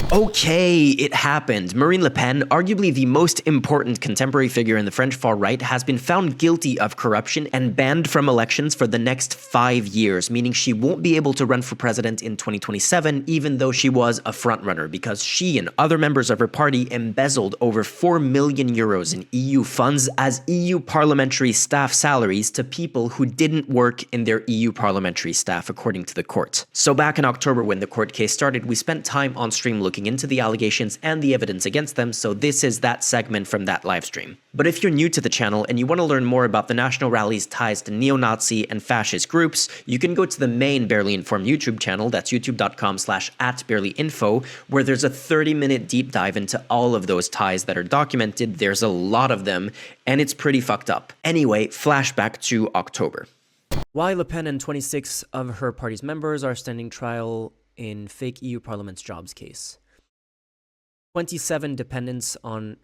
Okay, it happened. Marine Le Pen, arguably the most important contemporary figure in the French far right, has been found guilty of corruption and banned from elections for the next 5 years, meaning she won't be able to run for president in 2027, even though she was a frontrunner, because she and other members of her party embezzled over 4 million euros in EU funds as EU parliamentary staff salaries to people who didn't work in their EU parliamentary staff, according to the court. So back in October, when the court case started, we spent time on stream looking into the allegations and the evidence against them, so this is that segment from that livestream. But if you're new to the channel and you want to learn more about the National Rally's ties to neo-Nazi and fascist groups, you can go to the main Barely Informed YouTube channel, that's youtube.com/@barelyinfo, where there's a 30-minute deep dive into all of those ties that are documented. There's a lot of them, and it's pretty fucked up. Anyway, flashback to October. Why Le Pen and 26 of her party's members are standing trial in fake EU Parliament's jobs case. 27 defendants are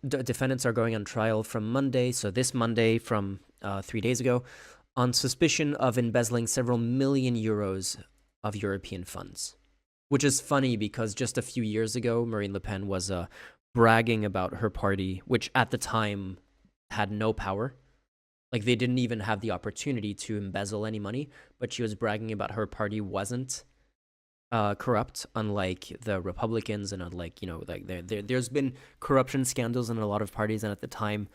going on trial from Monday, so this Monday from 3 days ago, on suspicion of embezzling several million euros of European funds. Which is funny because just a few years ago, Marine Le Pen was bragging about her party, which at the time had no power. Like, they didn't even have the opportunity to embezzle any money, but she was bragging about her party wasn't corrupt, unlike the Republicans, and unlike, you know, like there's been corruption scandals in a lot of parties, and at the time,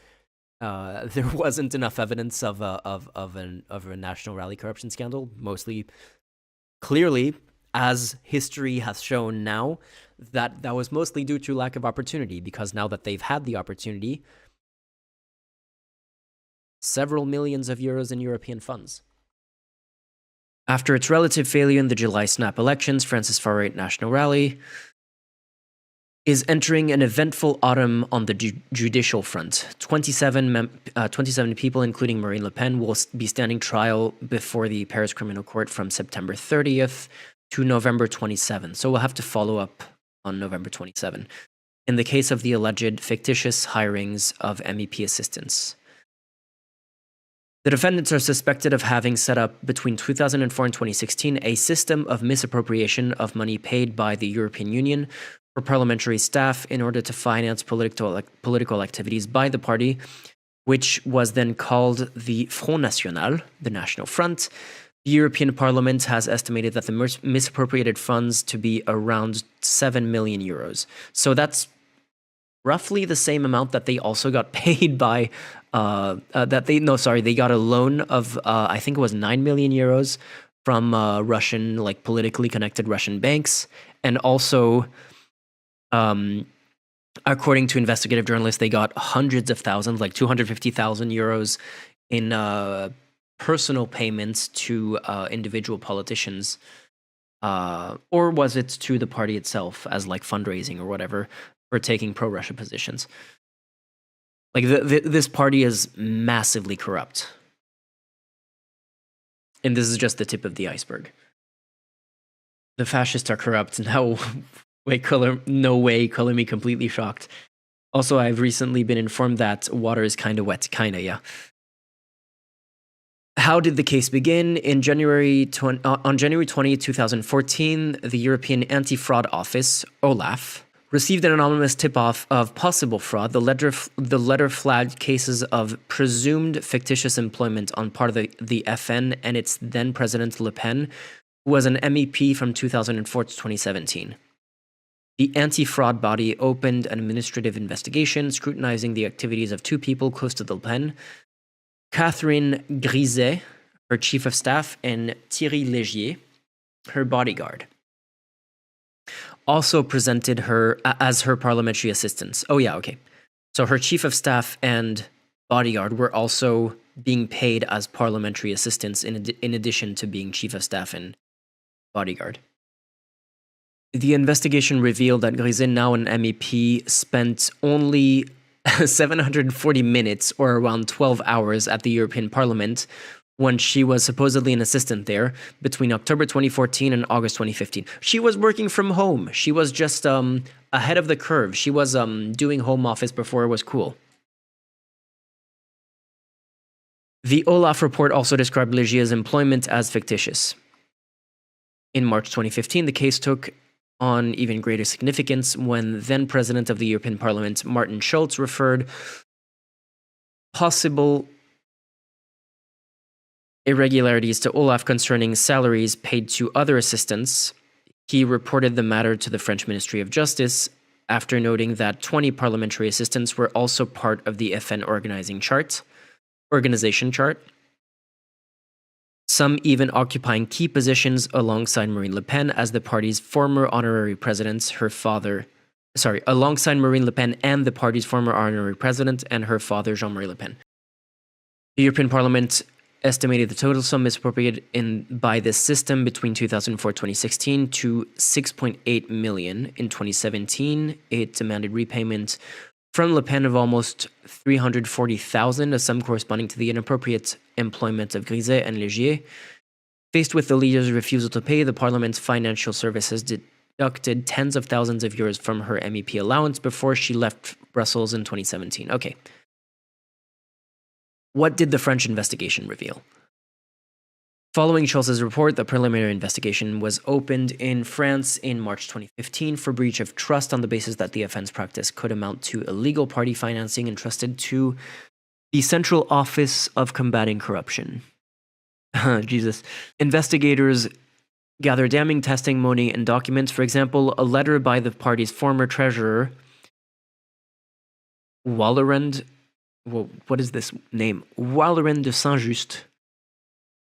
there wasn't enough evidence of a national rally corruption scandal. Mostly, clearly, as history has shown now, that was mostly due to lack of opportunity, because now that they've had the opportunity, several millions of euros in European funds. After its relative failure in the July snap elections, France's far-right National Rally is entering an eventful autumn on the judicial front. 27 people, including Marine Le Pen, will be standing trial before the Paris Criminal Court from September 30th to November 27th. So we'll have to follow up on November 27th in the case of the alleged fictitious hirings of MEP assistants. The defendants are suspected of having set up between 2004 and 2016 a system of misappropriation of money paid by the European Union for parliamentary staff in order to finance political activities by the party, which was then called the Front National, the National Front. The European Parliament has estimated that the misappropriated funds to be around 7 million euros. So that's roughly the same amount that they also got paid by they got a loan of I think it was 9 million euros from Russian, like, politically connected Russian banks, and also according to investigative journalists, they got hundreds of thousands, like 250,000 euros in personal payments to individual politicians, or was it to the party itself as like fundraising or whatever for taking pro-Russia positions. Like, this party is massively corrupt. And this is just the tip of the iceberg. The fascists are corrupt. No way, color me completely shocked. Also, I've recently been informed that water is kind of wet. Kinda, yeah. How did the case begin? On January 20, 2014, the European Anti-Fraud Office, OLAF, received an anonymous tip-off of possible fraud. The letter flagged cases of presumed fictitious employment on part of the FN and its then president Le Pen, who was an MEP from 2004 to 2017. The anti-fraud body opened an administrative investigation scrutinizing the activities of two people close to Le Pen, Catherine Griset, her chief of staff, and Thierry Légier, her bodyguard. Also presented her as her parliamentary assistants. Oh yeah, okay. So her chief of staff and bodyguard were also being paid as parliamentary assistants in addition to being chief of staff and bodyguard. The investigation revealed that Griset, now an MEP, spent only 740 minutes, or around 12 hours, at the European Parliament when she was supposedly an assistant there between October 2014 and August 2015. She was working from home. She was just ahead of the curve. She was doing home office before it was cool. The Olaf report also described Legier's employment as fictitious. In March 2015, the case took on even greater significance when then President of the European Parliament, Martin Schulz, referred possible irregularities to Olaf concerning salaries paid to other assistants. He reported the matter to the French Ministry of Justice after noting that 20 parliamentary assistants were also part of the FN organization chart, some even occupying key positions alongside Marine Le Pen as the party's former honorary president, alongside Marine Le Pen and the party's former honorary president and her father, Jean-Marie Le Pen. The European Parliament estimated the total sum misappropriated by this system between 2004-2016 to 6.8 million. In 2017, it demanded repayment from Le Pen of almost 340,000, a sum corresponding to the inappropriate employment of Griset and Légier. Faced with the leader's refusal to pay, the Parliament's financial services deducted tens of thousands of euros from her MEP allowance before she left Brussels in 2017. Okay. What did the French investigation reveal? Following Schulz's report, the preliminary investigation was opened in France in March 2015 for breach of trust on the basis that the offense practice could amount to illegal party financing entrusted to the Central Office of Combating Corruption. Jesus. Investigators gathered damning testimony and documents. For example, a letter by the party's former treasurer, Wallerand, what is this name? Wallerand de Saint-Just,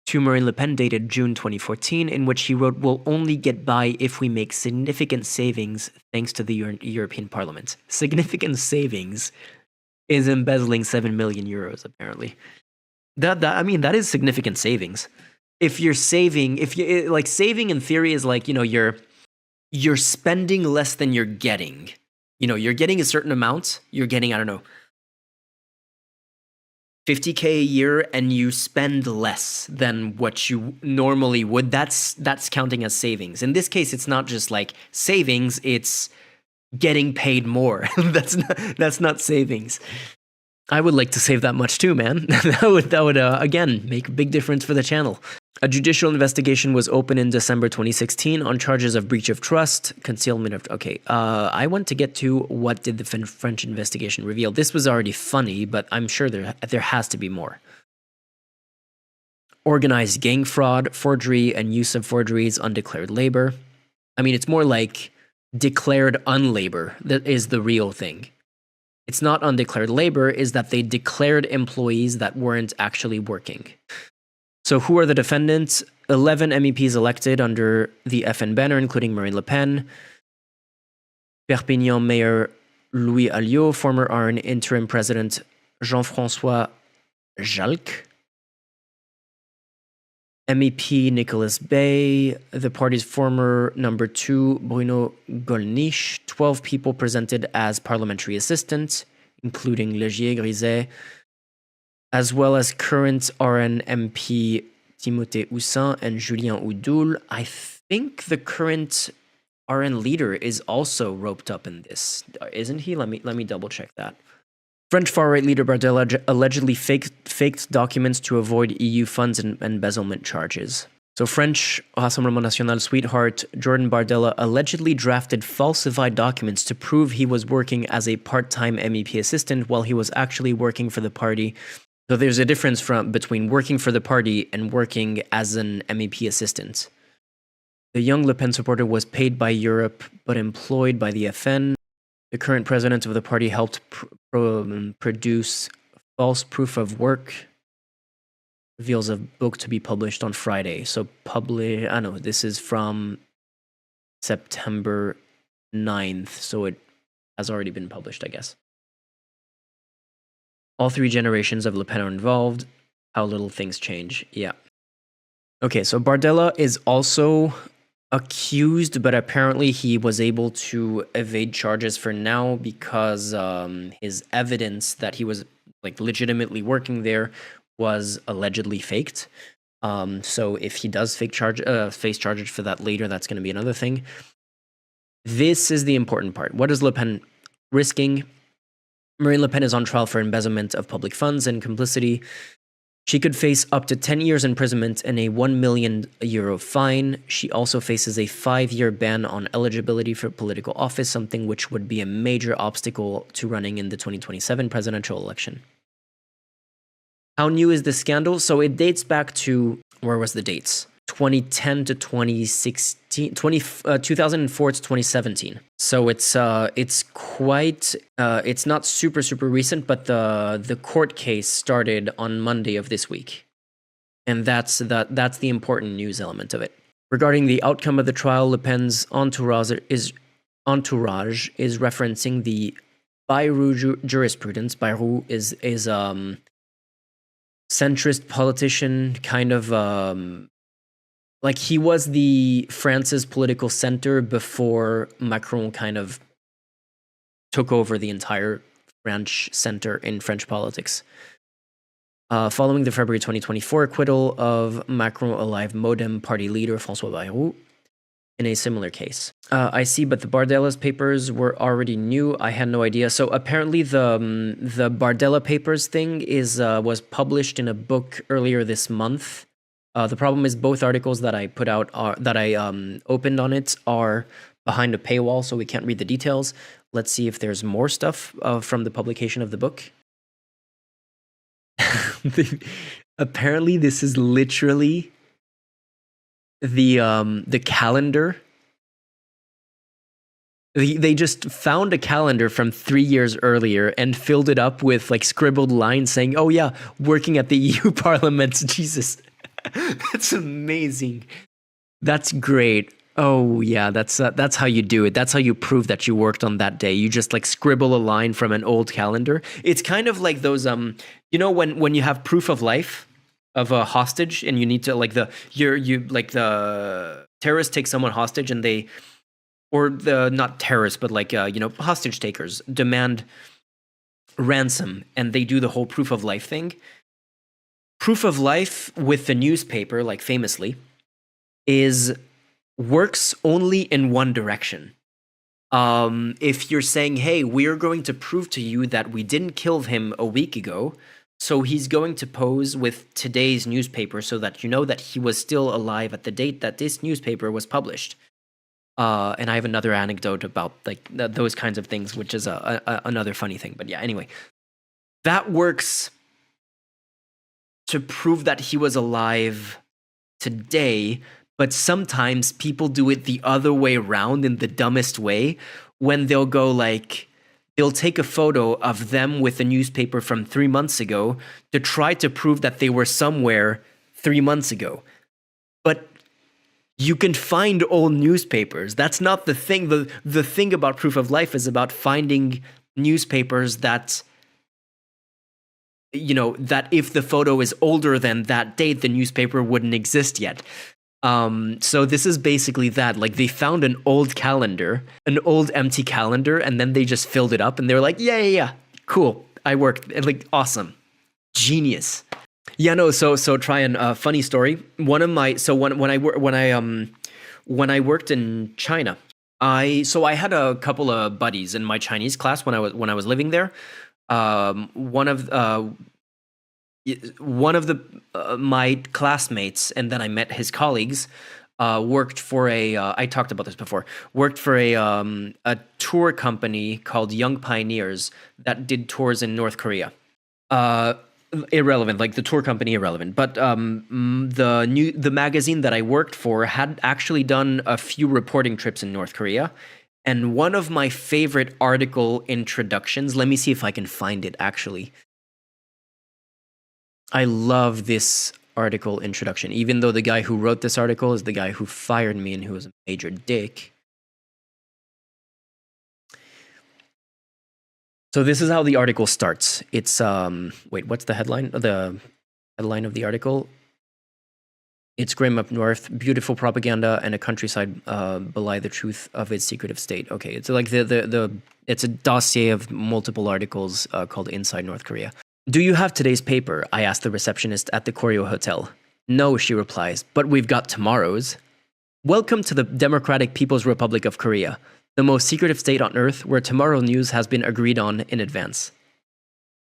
to Marine Le Pen dated June 2014, in which he wrote, "We'll only get by if we make significant savings thanks to the European Parliament." Significant savings is embezzling 7 million euros, apparently. That is significant savings. If you're saving, saving in theory is like, you're spending less than you're getting. You're getting a certain amount, you're getting, I don't know, 50K a year, and you spend less than what you normally would. That's counting as savings. In this case, it's not just like savings, it's getting paid more. That's not savings. I would like to save that much too, man. that would again make a big difference for the channel. A judicial investigation was opened in December 2016 on charges of breach of trust, concealment of... Okay, I want to get to what did the French investigation reveal. This was already funny, but I'm sure there has to be more. Organized gang fraud, forgery, and use of forgeries, undeclared labor. I mean, it's more like declared unlabor that is the real thing. It's not undeclared labor, is that they declared employees that weren't actually working. So who are the defendants? 11 MEPs elected under the FN banner, including Marine Le Pen, Perpignan Mayor Louis Alliot, former RN interim president Jean-François Jalc, MEP Nicolas Bay, the party's former number 2 Bruno Gollnisch, 12 people presented as parliamentary assistants, including Légier, Griset, as well as current RN MP Timothée Houssin and Julien Oudoul. I think the current RN leader is also roped up in this, isn't he? Let me double check that. French far-right leader Bardella allegedly faked documents to avoid EU funds and embezzlement charges. So French Rassemblement National sweetheart Jordan Bardella allegedly drafted falsified documents to prove he was working as a part-time MEP assistant while he was actually working for the party. So there's a difference between working for the party and working as an MEP assistant. The young Le Pen supporter was paid by Europe but employed by the FN. The current president of the party helped produce false proof of work. Reveals a book to be published on Friday. So this is from September 9th. So it has already been published, I guess. All 3 generations of Le Pen are involved. How little things change. Yeah. Okay, so Bardella is also accused, but apparently he was able to evade charges for now because his evidence that he was legitimately working there was allegedly faked. So if he does face charges for that later, that's going to be another thing. This is the important part. What is Le Pen risking? Marine Le Pen is on trial for embezzlement of public funds and complicity She could face up to 10 years imprisonment and a €1 million fine. She also faces a 5-year ban on eligibility for political office, something which would be a major obstacle to running in the 2027 presidential election. How new is this scandal? So it dates back to, where was the dates? 2010 to 2016, 2004 to 2017. So it's quite, it's not super recent, but the court case started on Monday of this week. And that's the important news element of it. Regarding the outcome of the trial, Le Pen's entourage is referencing the Bayrou jurisprudence. Bayrou is centrist politician, kind of like he was the France's political center before Macron kind of took over the entire French center in French politics. Following the February 2024 acquittal of Macron alive Modem party leader François Bayrou in a similar case. I see, but the Bardella's papers were already new. I had no idea. So apparently the Bardella papers thing was published in a book earlier this month. The problem is both articles that I put out opened on it are behind a paywall, so we can't read the details. Let's see if there's more stuff from the publication of the book. Apparently, this is literally the calendar. They just found a calendar from 3 years earlier and filled it up with like scribbled lines saying, "Oh yeah, working at the EU Parliament." Jesus. That's amazing. That's great. Oh yeah, that's how you do it. That's how you prove that you worked on that day. You just like scribble a line from an old calendar. It's kind of like those you know when you have proof of life of a hostage and you need to like the terrorists take someone hostage and they, or the not terrorists but like hostage takers demand ransom and they do the whole proof of life thing. Proof of life with the newspaper, like famously, works only in one direction. If you're saying, hey, we're going to prove to you that we didn't kill him a week ago, so he's going to pose with today's newspaper so that you know that he was still alive at the date that this newspaper was published. And I have another anecdote about like those kinds of things, which is another funny thing. But yeah, anyway, that works to prove that he was alive today, but sometimes people do it the other way around in the dumbest way when they'll go like, they'll take a photo of them with a newspaper from 3 months ago to try to prove that they were somewhere 3 months ago. But you can find old newspapers. That's not the thing. The thing about proof of life is about finding newspapers that, that if the photo is older than that date, the newspaper wouldn't exist yet. So this is basically that. Like they found an old calendar, an old empty calendar, and then they just filled it up and they were like, yeah, cool. I worked. And like, awesome. Genius. Yeah, no, so try and funny story. One of my, so when I worked in China, I had a couple of buddies in my Chinese class when I was living there. One of my classmates, and then I met his colleagues, worked for I talked about this before, worked for a tour company called Young Pioneers that did tours in North Korea. Irrelevant, like the tour company irrelevant. But the magazine that I worked for had actually done a few reporting trips in North Korea. And one of my favorite article introductions, let me see if I can find it actually. I love this article introduction, even though the guy who wrote this article is the guy who fired me and who was a major dick. So this is how the article starts. It's, wait, what's the headline? The headline of the article? It's grim up north, beautiful propaganda, and a countryside belie the truth of its secretive state. Okay, it's like it's a dossier of multiple articles called Inside North Korea. Do you have today's paper? I asked the receptionist at the Koryo Hotel. No, she replies, but we've got tomorrow's. Welcome to the Democratic People's Republic of Korea, the most secretive state on earth where tomorrow news has been agreed on in advance.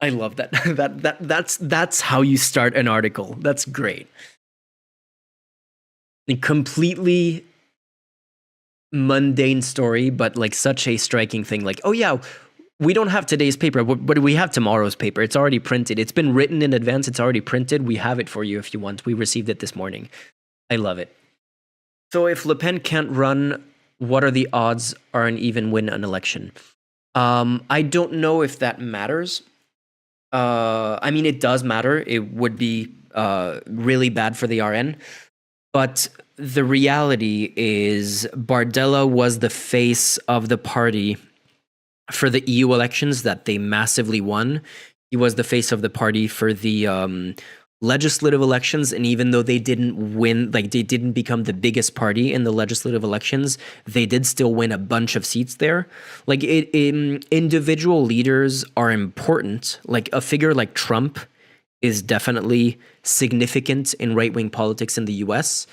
I love that. That's how you start an article. That's great. A completely mundane story, but like such a striking thing. Like, oh yeah, we don't have today's paper, but we have tomorrow's paper. It's already printed. It's been written in advance. It's already printed. We have it for you if you want. We received it this morning. I love it. So if Le Pen can't run, what are the odds Arn even win an election? I don't know if that matters. I mean, it does matter. It would be really bad for the RN. But the reality is Bardella was the face of the party for the EU elections that they massively won. He was the face of the party for the legislative elections, and even though they didn't win, like they didn't become the biggest party in the legislative elections, they did still win a bunch of seats there. Like individual leaders are important. Like a figure like Trump is definitely significant in right-wing politics in the US.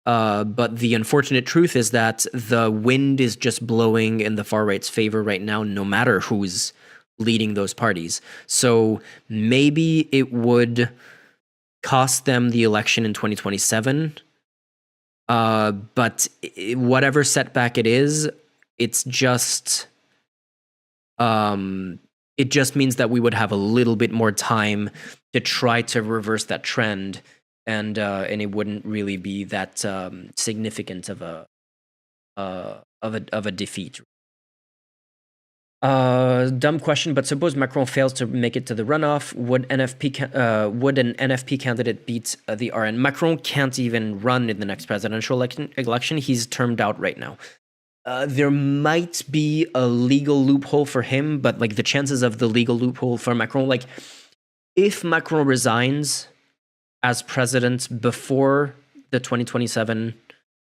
But the unfortunate truth is that the wind is just blowing in the far right's favor right now, no matter who's leading those parties. So maybe it would cost them the election in 2027. But whatever setback it is, it's just it just means that we would have a little bit more time to try to reverse that trend, and it wouldn't really be that significant of a defeat. Dumb question, but suppose Macron fails to make it to the runoff, would an NFP candidate beat the RN? Macron can't even run in the next presidential election. He's termed out right now. There might be a legal loophole for him, but like the chances of the legal loophole for Macron, like if Macron resigns as president before the 2027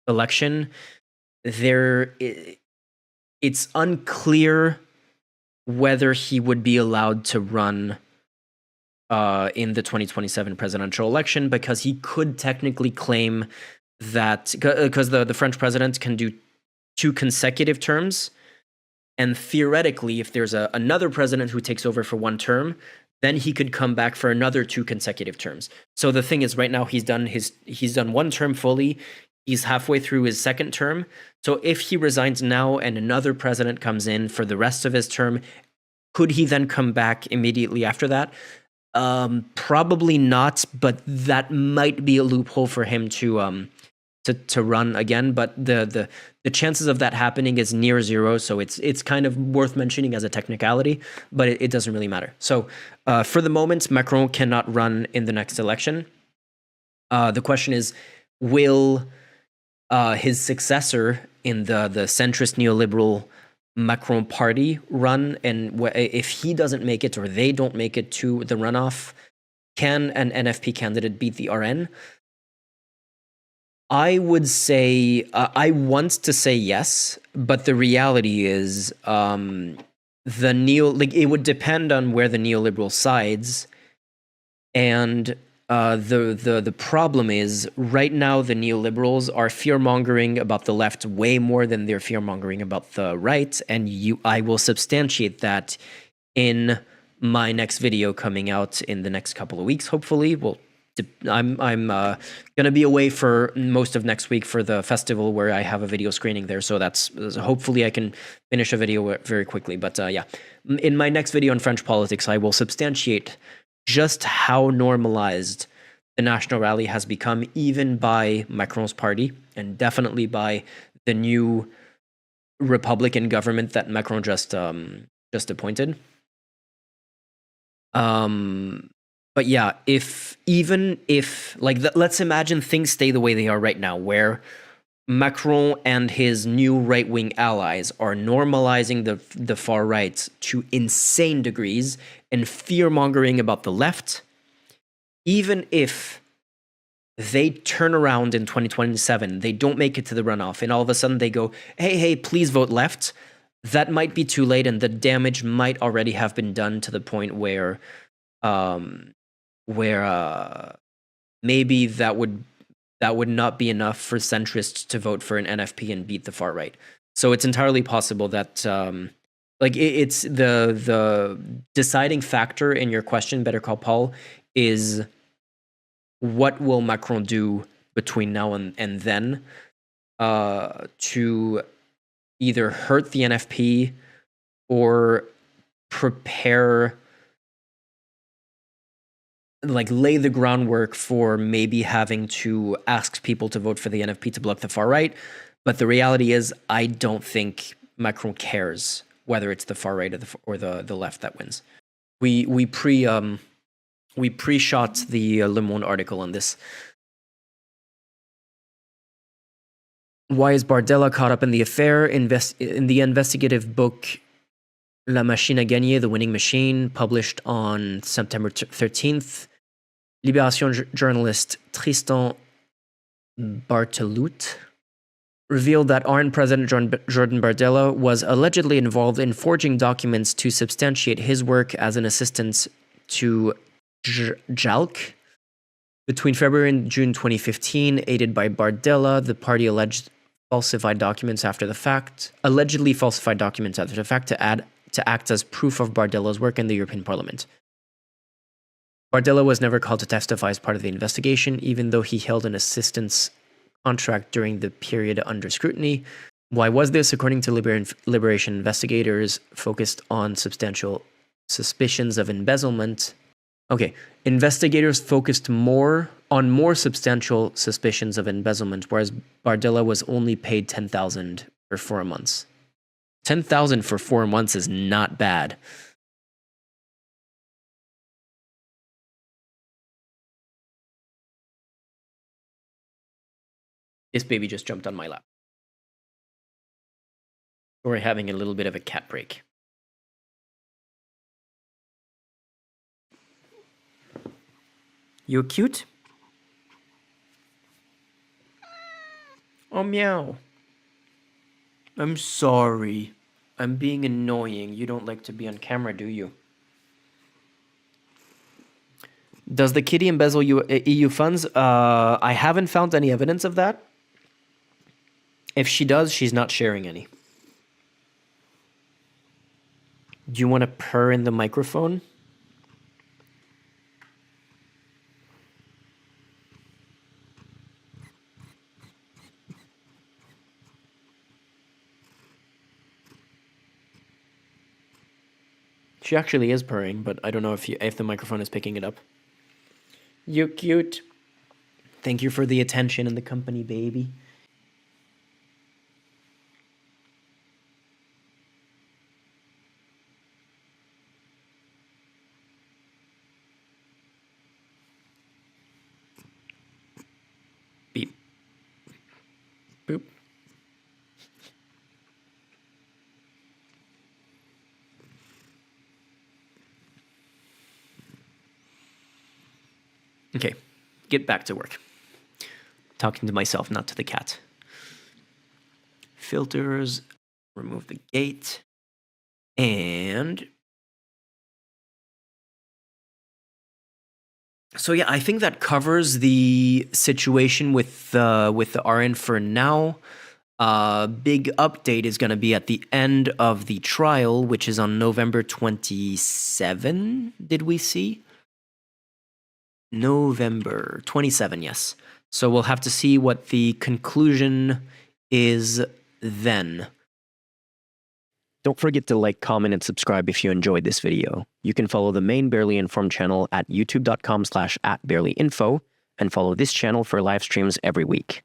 election, it's unclear whether he would be allowed to run in the 2027 presidential election, because he could technically claim that because the French president can do 2 consecutive terms, and theoretically, if there's another president who takes over for 1 term, then he could come back for another 2 consecutive terms. So the thing is, right now he's done 1 term fully. He's halfway through his 2nd term. So if he resigns now and another president comes in for the rest of his term, could he then come back immediately after that? Probably not, but that might be a loophole for him to run again. But the chances of that happening is near 0, so it's kind of worth mentioning as a technicality, but it doesn't really matter. So for the moment, Macron cannot run in the next election. The question is, will his successor in the centrist neoliberal Macron party run? And if he doesn't make it, or they don't make it to the runoff, can an NFP candidate beat the RN? I would say, I want to say yes, but the reality is it would depend on where the neoliberal sides, and the problem is right now the neoliberals are fear-mongering about the left way more than they're fear-mongering about the right, and I will substantiate that in my next video coming out in the next couple of weeks, hopefully. I'm gonna be away for most of next week for the festival where I have a video screening there, so that's hopefully I can finish a video very quickly. But yeah, in my next video on French politics, I will substantiate just how normalized the National Rally has become, even by Macron's party, and definitely by the new Republican government that Macron just appointed. But yeah, even if let's imagine things stay the way they are right now, where Macron and his new right-wing allies are normalizing the far right to insane degrees and fear-mongering about the left. Even if they turn around in 2027, they don't make it to the runoff, and all of a sudden they go, hey, please vote left, that might be too late, and the damage might already have been done to the point where maybe that would not be enough for centrists to vote for an NFP and beat the far right. So it's entirely possible that Like it's the deciding factor in your question, Better Call Paul, is what will Macron do between now and then to either hurt the NFP or prepare, like lay the groundwork for maybe having to ask people to vote for the NFP to block the far right. But the reality is, I don't think Macron cares whether it's the far right or the left that wins. We pre-shot the Le Monde article on this. Why is Bardella caught up in the affair? In the investigative book La Machine à Gagner, The Winning Machine, published on September 13th, Libération journalist Tristan Bartelout revealed that RN President Jordan Bardella was allegedly involved in forging documents to substantiate his work as an assistant to Jaakko. Between February and June 2015, aided by Bardella, the party allegedly falsified documents after the fact to act as proof of Bardella's work in the European Parliament. Bardella was never called to testify as part of the investigation, even though he held an assistant's contract during the period under scrutiny. Why was this? According to Liberation investigators, focused on substantial suspicions of embezzlement. Okay, investigators focused more substantial suspicions of embezzlement, whereas Bardella was only paid $10,000 for 4 months. $10,000 for 4 months is not bad. This baby just jumped on my lap. We're having a little bit of a cat break. You cute? Oh, meow. I'm sorry. I'm being annoying. You don't like to be on camera, do you? Does the kitty embezzle EU funds? I haven't found any evidence of that. If she does, she's not sharing any. Do you want to purr in the microphone? She actually is purring, but I don't know if the microphone is picking it up. You cute. Thank you for the attention and the company, baby. Beep. Boop. Okay, get back to work. Talking to myself, not to the cat. Filters, remove the gate, and so yeah, I think that covers the situation with the RN for now. Big update is going to be at the end of the trial, which is on November 27. Did we see? November 27, yes. So we'll have to see what the conclusion is then. Don't forget to like, comment, and subscribe if you enjoyed this video. You can follow the main Barely Informed channel at youtube.com/@barelyinfo and follow this channel for live streams every week.